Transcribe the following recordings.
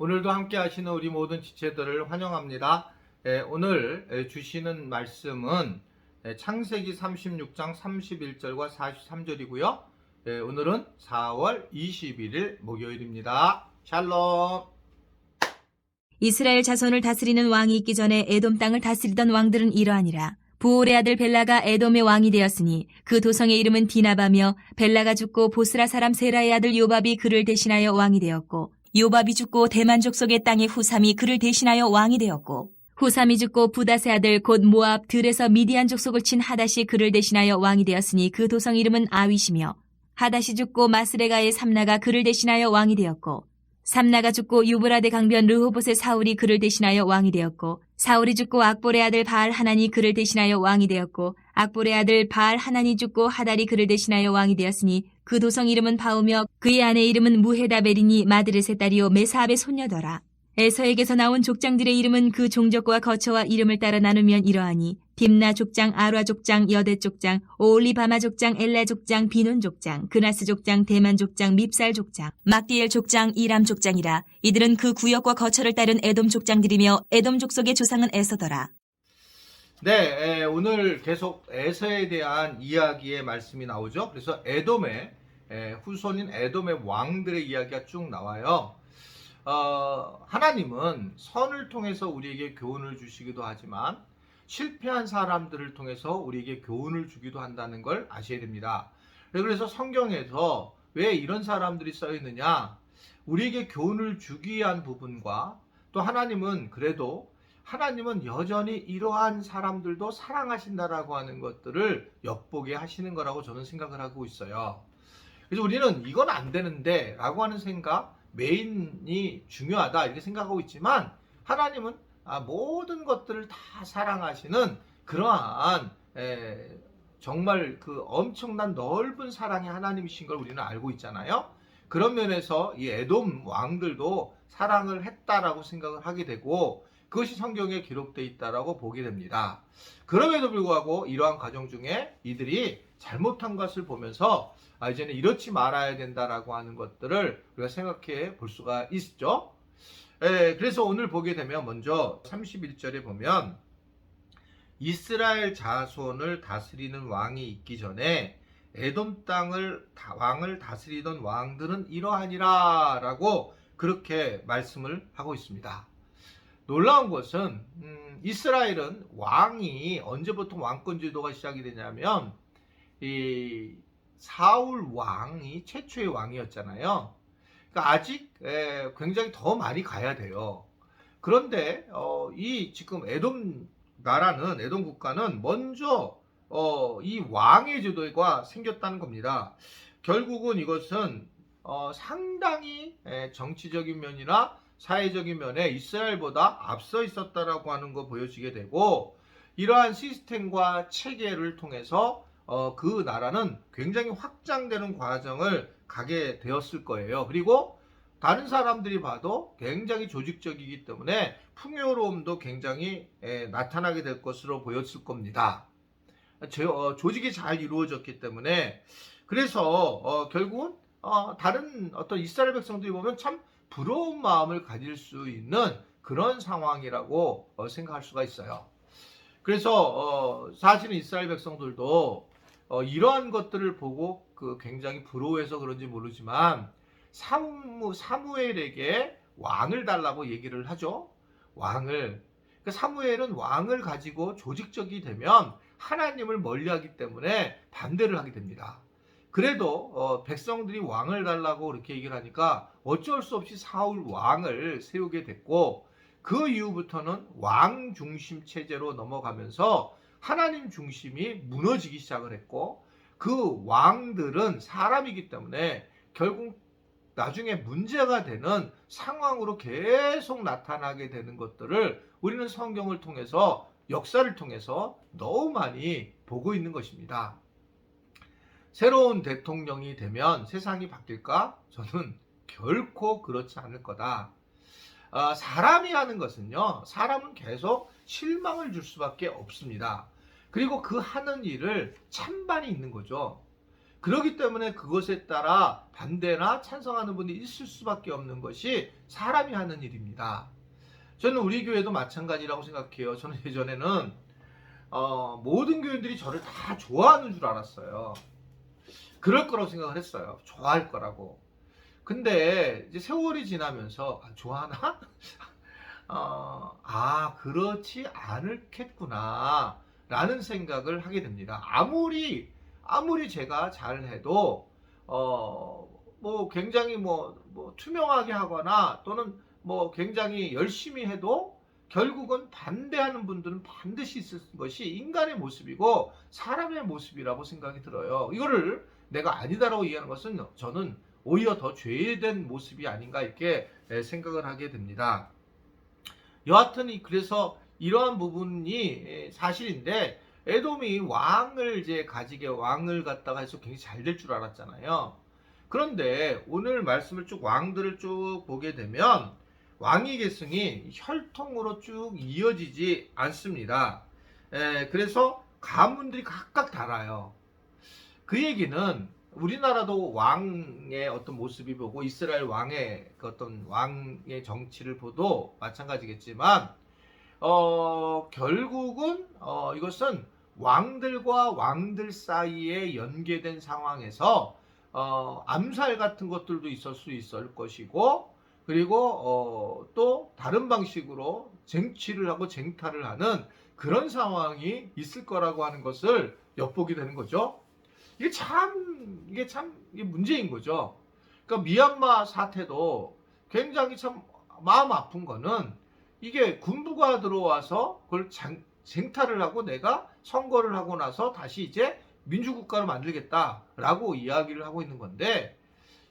오늘도 함께 하시는 우리 모든 지체들을 환영합니다. 오늘 주시는 말씀은 창세기 36장 31절과 43절이고요. 오늘은 4월 21일 목요일입니다. 샬롬. 이스라엘 자손을 다스리는 왕이 있기 전에 에돔 땅을 다스리던 왕들은 이러하니라. 부올의 아들 벨라가 에돔의 왕이 되었으니 그 도성의 이름은 디나바며, 벨라가 죽고 보스라 사람 세라의 아들 요밥이 그를 대신하여 왕이 되었고, 요밥이 죽고 대만 족속의 땅의 후삼이 그를 대신하여 왕이 되었고, 후삼이 죽고 부닷의 아들 곧 모압 들에서 미디안 족속을 친 하닷이 그를 대신하여 왕이 되었으니 그 도성 이름은 아윗이며, 하닷이 죽고 마스레가의 삼나가 그를 대신하여 왕이 되었고, 삼나가 죽고 유브라데 강변 르호봇의 사울이 그를 대신하여 왕이 되었고, 사울이 죽고 악볼의 아들 바알 하난이 그를 대신하여 왕이 되었고, 악볼의 아들 바알 하난이 죽고 하달이 그를 대신하여 왕이 되었으니 그 도성 이름은 바우며 그의 아내 이름은 무헤다베리니 마드렛의 딸이요 메사압의 손녀더라. 에서에게서 나온 족장들의 이름은 그 종족과 거처와 이름을 따라 나누면 이러하니, 딥나 족장, 아라 족장, 여대 족장, 오올리바마 족장, 엘라 족장, 비논 족장, 그나스 족장, 대만 족장, 밉살 족장, 막디엘 족장, 이람 족장이라. 이들은 그 구역과 거처를 따른 에돔 족장들이며 에돔 족속의 조상은 에서더라. 네, 오늘 계속 에서에 대한 이야기의 말씀이 나오죠. 그래서 에돔의 후손인 에돔의 왕들의 이야기가 쭉 나와요. 하나님은 선을 통해서 우리에게 교훈을 주시기도 하지만 실패한 사람들을 통해서 우리에게 교훈을 주기도 한다는 걸 아셔야 됩니다. 그래서 성경에서 왜 이런 사람들이 써 있느냐, 우리에게 교훈을 주기 위한 부분과 또 하나님은 여전히 이러한 사람들도 사랑하신다라고 하는 것들을 엿보게 하시는 거라고 저는 생각을 하고 있어요. 그래서 우리는 이건 안 되는데 라고 하는 생각, 메인이 중요하다 이렇게 생각하고 있지만, 하나님은 모든 것들을 다 사랑하시는 그러한 정말 그 엄청난 넓은 사랑의 하나님이신 걸 우리는 알고 있잖아요. 그런 면에서 이 에돔 왕들도 사랑을 했다라고 생각을 하게 되고, 그것이 성경에 기록되어 있다라고 보게 됩니다. 그럼에도 불구하고 이러한 과정 중에 이들이 잘못한 것을 보면서 이제는 이렇지 말아야 된다라고 하는 것들을 우리가 생각해 볼 수가 있죠. 그래서 오늘 보게 되면 먼저 31절에 보면, 이스라엘 자손을 다스리는 왕이 있기 전에 에돔 땅을 왕을 다스리던 왕들은 이러하니라 라고 그렇게 말씀을 하고 있습니다. 놀라운 것은 이스라엘은 왕이 언제부터 왕권 제도가 시작이 되냐면 이 사울 왕이 최초의 왕이었잖아요. 그러니까 아직 굉장히 더 많이 가야 돼요. 그런데 이 지금 에돔 나라는, 에돔 국가는 먼저 이 왕의 제도가 생겼다는 겁니다. 결국은 이것은 상당히 정치적인 면이나 사회적인 면에 이스라엘보다 앞서 있었다라고 하는 거 보여지게 되고, 이러한 시스템과 체계를 통해서 그 나라는 굉장히 확장되는 과정을 가게 되었을 거예요. 그리고 다른 사람들이 봐도 굉장히 조직적이기 때문에 풍요로움도 굉장히 나타나게 될 것으로 보였을 겁니다. 조직이 잘 이루어졌기 때문에. 그래서 결국은 다른 어떤 이스라엘 백성들이 보면 참 부러운 마음을 가질 수 있는 그런 상황이라고 생각할 수가 있어요. 그래서 사실은 이스라엘 백성들도 이러한 것들을 보고 굉장히 부러워해서 그런지 모르지만 사무엘에게 왕을 달라고 얘기를 하죠. 왕을. 사무엘은 왕을 가지고 조직적이 되면 하나님을 멀리하기 때문에 반대를 하게 됩니다. 그래도 백성들이 왕을 달라고 그렇게 얘기를 하니까 어쩔 수 없이 사울 왕을 세우게 됐고, 그 이후부터는 왕 중심 체제로 넘어가면서 하나님 중심이 무너지기 시작을 했고, 그 왕들은 사람이기 때문에 결국 나중에 문제가 되는 상황으로 계속 나타나게 되는 것들을 우리는 성경을 통해서, 역사를 통해서 너무 많이 보고 있는 것입니다. 새로운 대통령이 되면 세상이 바뀔까? 저는 결코 그렇지 않을 거다. 사람이 하는 것은요, 사람은 계속 실망을 줄 수밖에 없습니다. 그리고 그 하는 일을 찬반이 있는 거죠. 그렇기 때문에 그것에 따라 반대나 찬성하는 분이 있을 수밖에 없는 것이 사람이 하는 일입니다. 저는 우리 교회도 마찬가지라고 생각해요. 저는 예전에는 모든 교인들이 저를 다 좋아하는 줄 알았어요. 그럴 거라고 생각을 했어요. 좋아할 거라고. 근데 이제 세월이 지나면서 좋아하나? 그렇지 않겠구나 라는 생각을 하게 됩니다. 아무리 제가 잘해도 뭐 굉장히 뭐 투명하게 하거나 또는 뭐 굉장히 열심히 해도 결국은 반대하는 분들은 반드시 있을 것이 인간의 모습이고 사람의 모습이라고 생각이 들어요. 이거를 내가 아니다라고 얘기하는 것은 저는 오히려 더 죄된 모습이 아닌가 이렇게 생각을 하게 됩니다. 여하튼 그래서 이러한 부분이 사실인데 에돔이 왕을 이제 가지게 왕을 갖다가 해서 굉장히 잘 될 줄 알았잖아요. 그런데 오늘 말씀을 쭉 왕들을 쭉 보게 되면 왕위 계승이 혈통으로 쭉 이어지지 않습니다. 그래서 가문들이 각각 달라요. 그 얘기는 우리나라도 왕의 어떤 모습이 보고 이스라엘 왕의 그 어떤 왕의 정치를 보도 마찬가지겠지만 결국은 이것은 왕들과 왕들 사이에 연계된 상황에서 암살 같은 것들도 있을 수 있을 것이고 그리고 또 다른 방식으로 쟁취를 하고 쟁탈을 하는 그런 상황이 있을 거라고 하는 것을 엿보게 되는 거죠. 이게 문제인 거죠. 그러니까 미얀마 사태도 굉장히 참 마음 아픈 거는 이게 군부가 들어와서 그걸 쟁탈을 하고 내가 선거를 하고 나서 다시 이제 민주국가를 만들겠다라고 이야기를 하고 있는 건데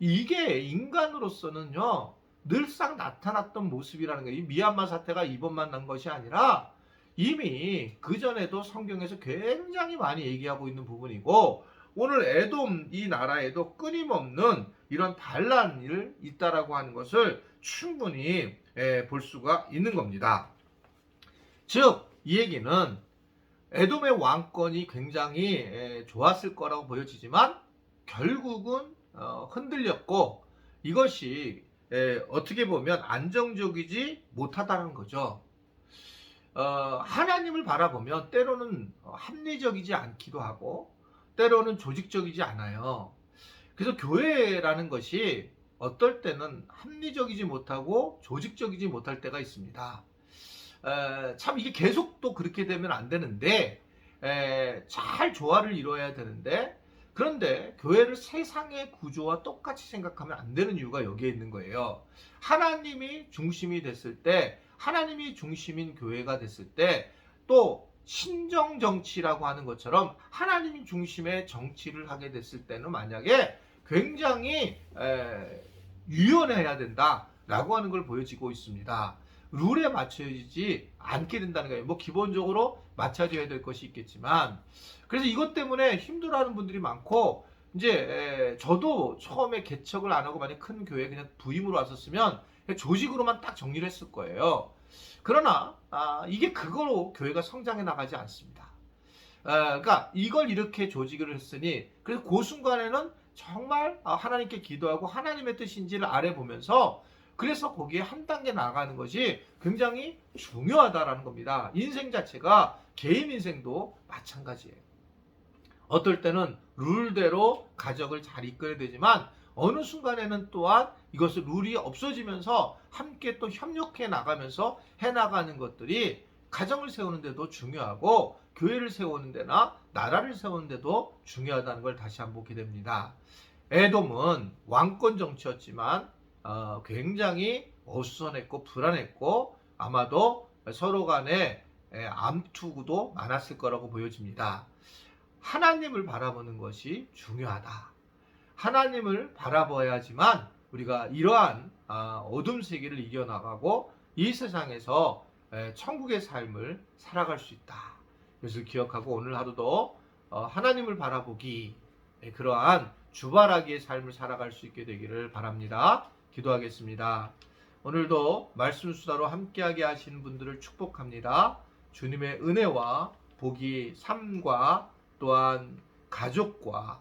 이게 인간으로서는요 늘상 나타났던 모습이라는 거예요. 이 미얀마 사태가 이번만 난 것이 아니라 이미 그전에도 성경에서 굉장히 많이 얘기하고 있는 부분이고 오늘 에돔 이 나라에도 끊임없는 이런 반란이 있다라고 하는 것을 충분히 볼 수가 있는 겁니다. 즉 이 얘기는 에돔의 왕권이 굉장히 좋았을 거라고 보여지지만 결국은 흔들렸고 이것이 어떻게 보면 안정적이지 못하다는 거죠. 하나님을 바라보면 때로는 합리적이지 않기도 하고 때로는 조직적이지 않아요. 그래서 교회라는 것이 어떨 때는 합리적이지 못하고 조직적이지 못할 때가 있습니다. 참 이게 계속 또 그렇게 되면 안 되는데 잘 조화를 이루어야 되는데 그런데 교회를 세상의 구조와 똑같이 생각하면 안 되는 이유가 여기에 있는 거예요. 하나님이 중심이 됐을 때 하나님이 중심인 교회가 됐을 때 또 신정 정치라고 하는 것처럼 하나님이 중심의 정치를 하게 됐을 때는 만약에 굉장히 유연해야 된다라고 하는 걸 보여지고 있습니다. 룰에 맞춰지지 않게 된다는 거예요. 뭐 기본적으로 맞춰져야 될 것이 있겠지만 그래서 이것 때문에 힘들어하는 분들이 많고 이제 저도 처음에 개척을 안 하고 만약 큰 교회 그냥 부임으로 왔었으면 그냥 조직으로만 딱 정리를 했을 거예요. 그러나 이게 그거로 교회가 성장해 나가지 않습니다. 그러니까 이걸 이렇게 조직을 했으니 그래서 그 순간에는 정말 하나님께 기도하고 하나님의 뜻인지를 알아보면서 그래서 거기에 한 단계 나가는 것이 굉장히 중요하다라는 겁니다. 인생 자체가 개인 인생도 마찬가지예요. 어떨 때는 룰대로 가정을 잘 이끌어야 되지만 어느 순간에는 또한 이것을 룰이 없어지면서 함께 또 협력해 나가면서 해나가는 것들이 가정을 세우는 데도 중요하고 교회를 세우는 데나 나라를 세우는 데도 중요하다는 걸 다시 한번 보게 됩니다. 에돔은 왕권 정치였지만 굉장히 어수선했고 불안했고 아마도 서로 간에 암투구도 많았을 거라고 보여집니다. 하나님을 바라보는 것이 중요하다. 하나님을 바라봐야지만 우리가 이러한 어둠 세계를 이겨나가고 이 세상에서 천국의 삶을 살아갈 수 있다. 이것을 기억하고 오늘 하루도 하나님을 바라보기 그러한 주바라기의 삶을 살아갈 수 있게 되기를 바랍니다. 기도하겠습니다. 오늘도 말씀 수다로 함께하게 하시는 분들을 축복합니다. 주님의 은혜와 복이 삶과 또한 가족과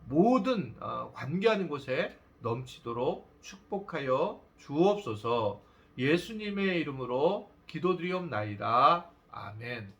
모든 관계하는 곳에 넘치도록 축복하여 주옵소서. 예수님의 이름으로 기도드리옵나이다. 아멘.